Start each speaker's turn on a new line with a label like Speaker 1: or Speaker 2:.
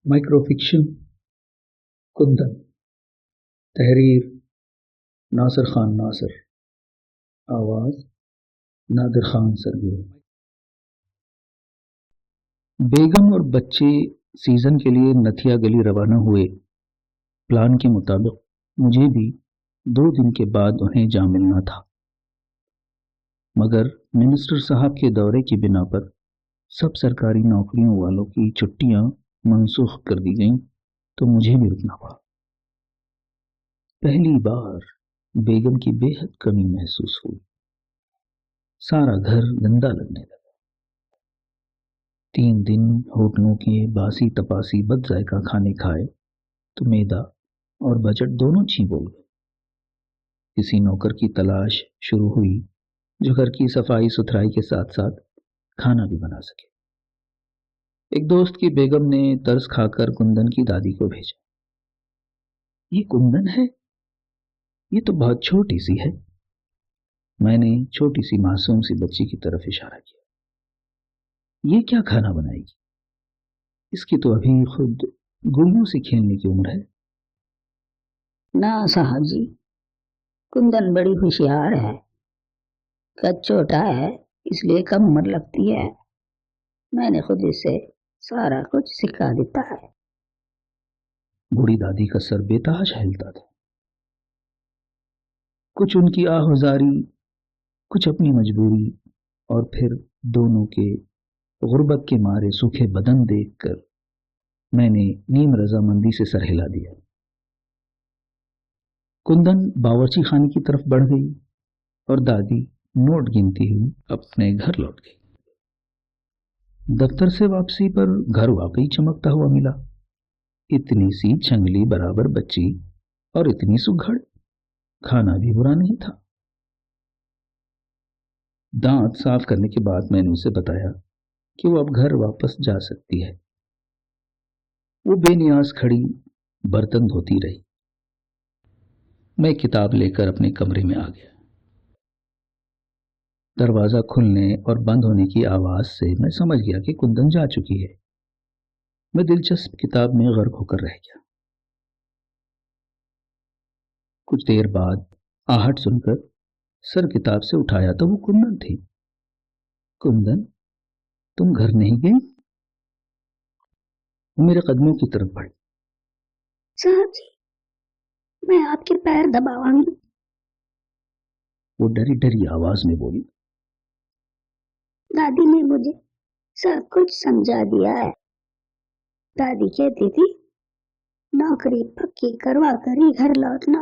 Speaker 1: Micro fiction کندن، تحریر ناصر خان ناصر، آواز نادر Khan Sergio. بیگم اور بچے سیزن کے لیے نتھیا گلی روانہ ہوئے۔ پلان کے مطابق مجھے بھی 2 دن کے بعد انہیں جا ملنا تھا، مگر منسٹر صاحب کے دورے کی بنا پر سب سرکاری نوکریوں والوں کی چھٹیاں منسوخ کر دی گئیں، تو مجھے بھی رکنا پڑا۔ پہلی بار بیگم کی بے حد کمی محسوس ہوئی۔ سارا گھر گندا لگنے لگا۔ 3 دن ہوٹلوں کے باسی تپاسی بد ذائقہ کھانے کھائے تو معدہ اور بجٹ دونوں چھین بول گئے۔ کسی نوکر کی تلاش شروع ہوئی جو گھر کی صفائی ستھرائی کے ساتھ ساتھ کھانا بھی بنا سکے۔ ایک دوست کی بیگم نے ترس کھا کر کندن کی دادی کو بھیجا۔ یہ کندن ہے؟ یہ تو بہت چھوٹی سی ہے۔ میں نے چھوٹی سی معصوم سی بچی کی طرف اشارہ کیا۔ یہ کیا کھانا بنائے گی؟ اس کی تو ابھی خود گڑیوں سے کھیلنے کی عمر ہے۔
Speaker 2: نا صاحب جی، کندن بڑی ہوشیار ہے۔ قد چھوٹا ہے اس لیے کم عمر لگتی ہے۔ میں نے خود اسے سارا کچھ سکھا دیتا ہے۔
Speaker 1: بوڑھی دادی کا سر بےتاج ہلتا تھا۔ کچھ ان کی آہوازاری، کچھ اپنی مجبوری، اور پھر دونوں کے غربت کے مارے سوکھے بدن دیکھ کر میں نے نیم رضامندی سے سر ہلا دیا۔ کندن باورچی خانے کی طرف بڑھ گئی اور دادی نوٹ گنتی ہوئی اپنے گھر لوٹ گئی۔ دفتر سے واپسی پر گھر واقعی چمکتا ہوا ملا۔ اتنی سی چھنگلی برابر بچی اور اتنی سگھڑ، کھانا بھی برا نہیں تھا۔ دانت صاف کرنے کے بعد میں نے اسے بتایا کہ وہ اب گھر واپس جا سکتی ہے۔ وہ بے نیاز کھڑی برتن دھوتی رہی۔ میں کتاب لے کر اپنے کمرے میں آ گیا۔ دروازہ کھلنے اور بند ہونے کی آواز سے میں سمجھ گیا کہ کندن جا چکی ہے۔ میں دلچسپ کتاب میں غرق ہو کر رہ گیا۔ کچھ دیر بعد آہٹ سن کر سر کتاب سے اٹھایا تو وہ کندن تھی۔ کندن، تم گھر نہیں گئی؟ وہ میرے قدموں کی طرف بڑھی۔
Speaker 2: صاحب جی، میں آپ کے پیر دباؤں گی۔
Speaker 1: وہ ڈری ڈری آواز میں بولی۔
Speaker 2: دادی نے مجھے سب کچھ سمجھا دیا ہے۔ دادی کہتی تھی نوکری پکی کروا کر ہی گھر لوٹنا۔